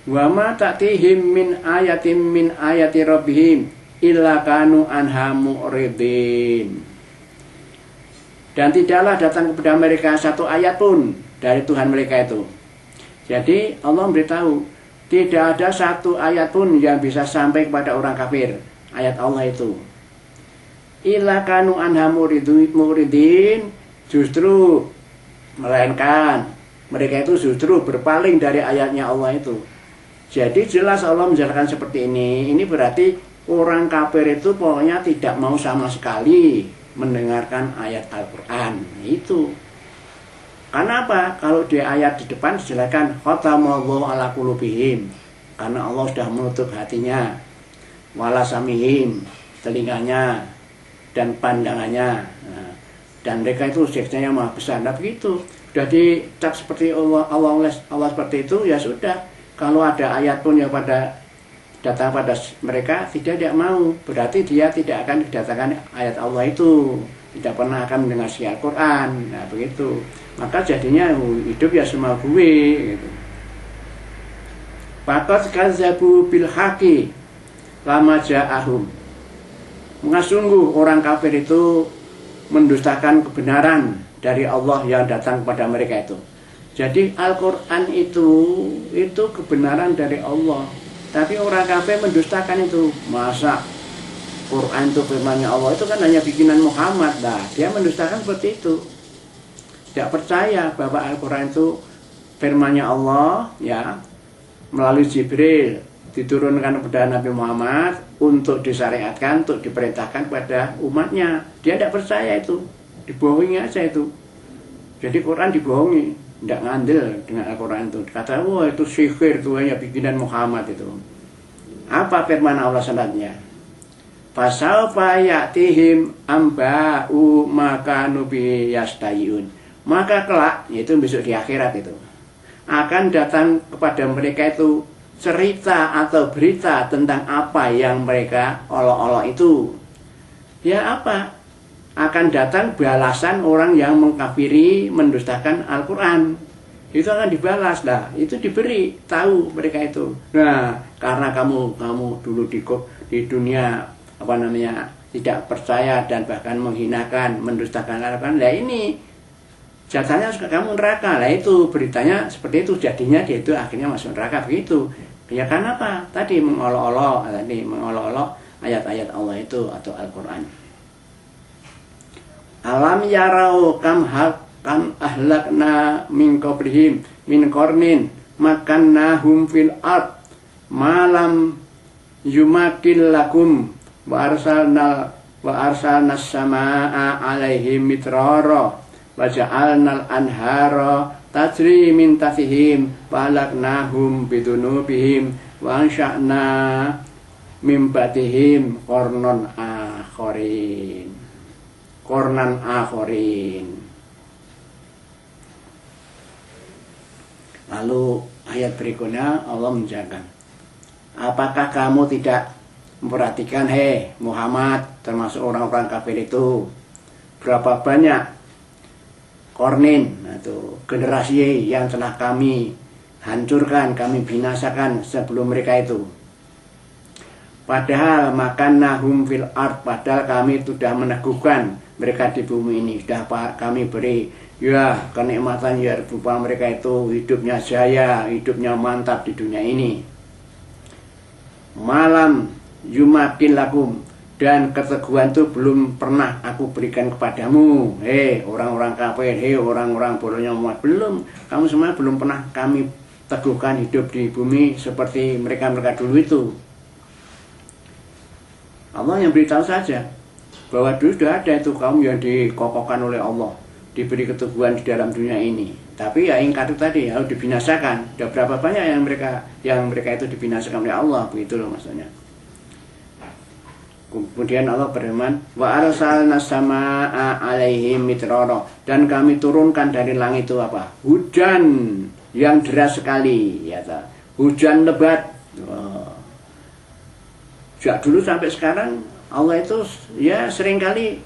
Wa ma ta'tihim min ayatin min ayati rabbihim illa kanu anha mu'ridin. Dan tidaklah datang kepada mereka satu ayat pun dari Tuhan mereka itu. Jadi Allah memberitahu, tidak ada satu ayat pun yang bisa sampai kepada orang kafir. Ayat Allah itu. Illa kanu anha mu'ridin, justru melainkan mereka itu justru berpaling dari ayatnya Allah itu. Jadi jelas Allah menjelaskan seperti ini. Ini berarti orang kafir itu pokoknya tidak mau sama sekali mendengarkan ayat Al-Quran. Itu karena apa? Kalau di ayat di depan dijelaskan khatamallahu ala qulubihim, karena Allah sudah menutup hatinya, wala samihim, telinganya dan pandangannya. Nah, dan mereka itu siksanya maha besar. Nah begitu sudah dicap seperti Allah seperti itu, ya sudah. Kalau ada ayat pun yang datang pada mereka tidak mau, berarti dia tidak akan didatangkan ayat Allah itu, tidak pernah akan mendengar Al-Quran. Nah begitu, maka jadinya hidup ya semau gue gitu. Faqad kazzabu bil haqi lama ja'ahum. Sungguh orang kafir itu mendustakan kebenaran dari Allah yang datang kepada mereka itu. Jadi Al-Quran itu kebenaran dari Allah. Tapi orang kafir mendustakan itu. Masa Quran itu firman-Nya Allah, itu kan hanya bikinan Muhammad. Nah, dia mendustakan seperti itu. Tidak percaya bahwa Al-Quran itu firman-Nya Allah, ya, melalui Jibril diturunkan kepada Nabi Muhammad untuk disyariatkan, untuk diperintahkan kepada umatnya. Dia tidak percaya itu. Dibohongi aja itu. Jadi Quran dibohongi. Tidak ngandel dengan Al-Quran itu. Kata, wah itu sihir, itu hanya bikinan Muhammad itu. Apa firman Allah selanjutnya? Fasawfa ya'tihim amba'u makanu bi yastayun. Maka kelak, yaitu besok di akhirat itu, akan datang kepada mereka itu cerita atau berita tentang apa yang mereka olok-olok itu. Ya apa? Akan datang balasan orang yang mengkafiri, mendustakan Al-Quran. Itu akan dibalas lah, itu diberi tahu mereka itu. Nah, karena kamu dulu di dunia tidak percaya dan bahkan menghinakan, mendustakan Al-Quran. Nah ini jatahnya kamu neraka. Lah itu beritanya seperti itu, jadinya dia itu akhirnya masuk neraka begitu. Ya karena apa? Tadi mengolok-olok ayat-ayat Allah itu atau Al-Quran. Alam yarau kam ahlakna min qablihim min qarnin makannahum fil ard malam yumakil lakum wa arsalna samaa alaihim mitrara wa ja'alnal anhara tajri min tahtihim falaknahum bidunubihim wa ansha'na min ba'dihim qarnan akharin. Lalu ayat berikutnya Allah menjaga. Apakah kamu tidak memperhatikan, Muhammad termasuk orang-orang kafir itu, berapa banyak kornin atau generasi yang telah kami hancurkan, kami binasakan sebelum mereka itu. Padahal makannahum fil ard, padahal kami sudah meneguhkan mereka di bumi ini, sudah kami beri ya kenikmatan ya berupa mereka itu hidupnya jaya, hidupnya mantap di dunia ini. Malam yumakin lakum, dan keteguhan itu belum pernah aku berikan kepadamu, orang-orang kafir, orang-orang bodohnya umat, belum, kamu semua belum pernah kami teguhkan hidup di bumi seperti mereka dulu itu. Allah yang beritahu saja bahwa dulu sudah ada itu kaum yang dikokohkan oleh Allah, diberi keteguhan di dalam dunia ini. Tapi ya ingkar itu tadi harus dibinasakan. Sudah berapa banyak yang mereka itu dibinasakan oleh Allah, begitu loh maksudnya. Kemudian Allah berfirman, wa arsalna samaa alaihim mitrara, dan kami turunkan dari langit itu apa? Hujan yang deras sekali, ya ta. Hujan lebat. Sejak dulu sampai sekarang Allah itu ya seringkali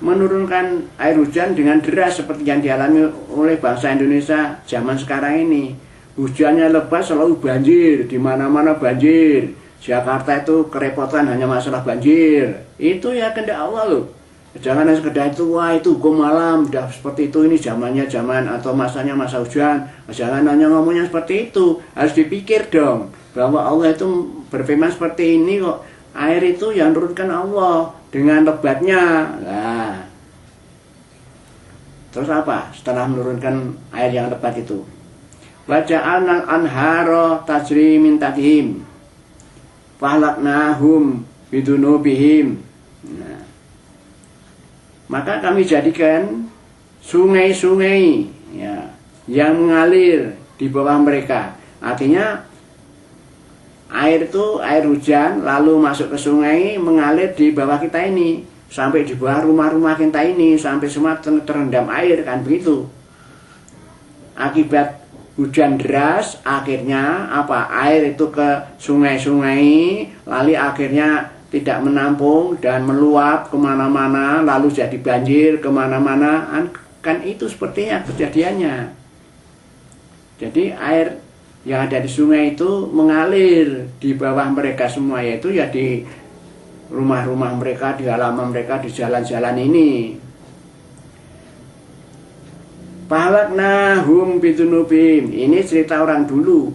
menurunkan air hujan dengan deras seperti yang dialami oleh bangsa Indonesia zaman sekarang ini. hujannya lebat selalu banjir, di mana-mana banjir. Jakarta itu kerepotan hanya masalah banjir. Itu ya kehendak Allah loh. Jangan sekedar itu, wah itu hukum alam, udah seperti itu, ini zamannya zaman atau masanya masa hujan. Jangan hanya ngomongnya seperti itu, harus dipikir dong bahwa Allah itu berfirman seperti ini kok. Air itu yang turunkan Allah dengan lebatnya. Nah, terus apa setelah menurunkan air yang lebat itu? Waja'alnal anhara tajri min tahtihim fahlaknahum bidunubihim. Nah, maka kami jadikan sungai-sungai ya, yang mengalir di bawah mereka. Artinya air itu air hujan lalu masuk ke sungai mengalir di bawah kita ini sampai di bawah rumah-rumah kita ini sampai semua terendam air, kan begitu. Akibat hujan deras akhirnya apa, air itu ke sungai-sungai lalu akhirnya tidak menampung dan meluap kemana-mana lalu jadi banjir kemana-mana, kan itu sepertinya kejadiannya. Jadi air yang ada di sungai itu mengalir di bawah mereka semua, yaitu ya di rumah-rumah mereka, di halaman mereka, di jalan-jalan ini. Fahlaknahum bidunubihim. Ini cerita orang dulu.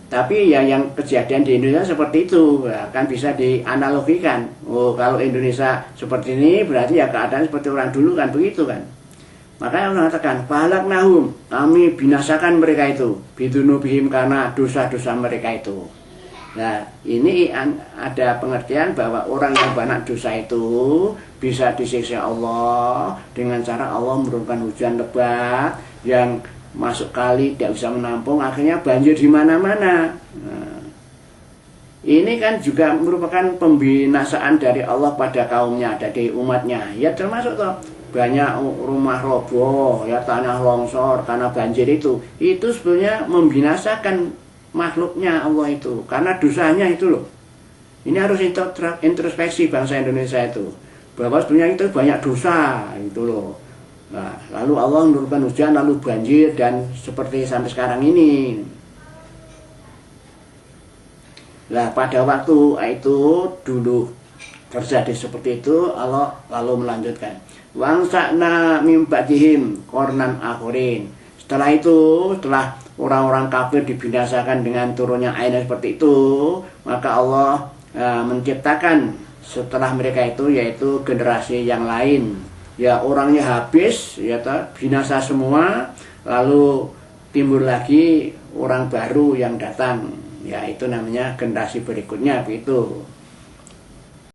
Tapi ya yang kejadian di Indonesia seperti itu, ya, kan bisa dianalogikan. Oh, kalau Indonesia seperti ini berarti ya keadaan seperti orang dulu, kan begitu kan. Makanya Allah mengatakan fahlaknahum, kami binasakan mereka itu bidunubihim karena dosa-dosa mereka itu. Nah, ini ada pengertian bahwa orang yang banyak dosa itu bisa disiksa Allah dengan cara Allah menurunkan hujan lebat yang masuk kali tidak bisa menampung, akhirnya banjir di mana-mana. Nah, ini kan juga merupakan pembinasaan dari Allah pada kaumnya, dari umatnya. Ya termasuk toh banyak rumah roboh, ya tanah longsor karena banjir itu sebenarnya membinasakan makhluknya Allah itu karena dosanya itu loh. Ini harus introspeksi bangsa Indonesia itu bahwa sebenarnya itu banyak dosa itu loh. Nah, lalu Allah menurunkan hujan lalu banjir dan seperti sampai sekarang ini. Nah, pada waktu itu dulu terjadi seperti itu, Allah lalu melanjutkan wangsa'na mim ba'dihim qarnan akhirin. Setelah itu, setelah orang-orang kafir dibinasakan dengan turunnya air seperti itu, maka Allah menciptakan setelah mereka itu yaitu generasi yang lain. Ya orangnya habis, ya binasa semua, lalu timbul lagi orang baru yang datang. Ya itu namanya generasi berikutnya begitu.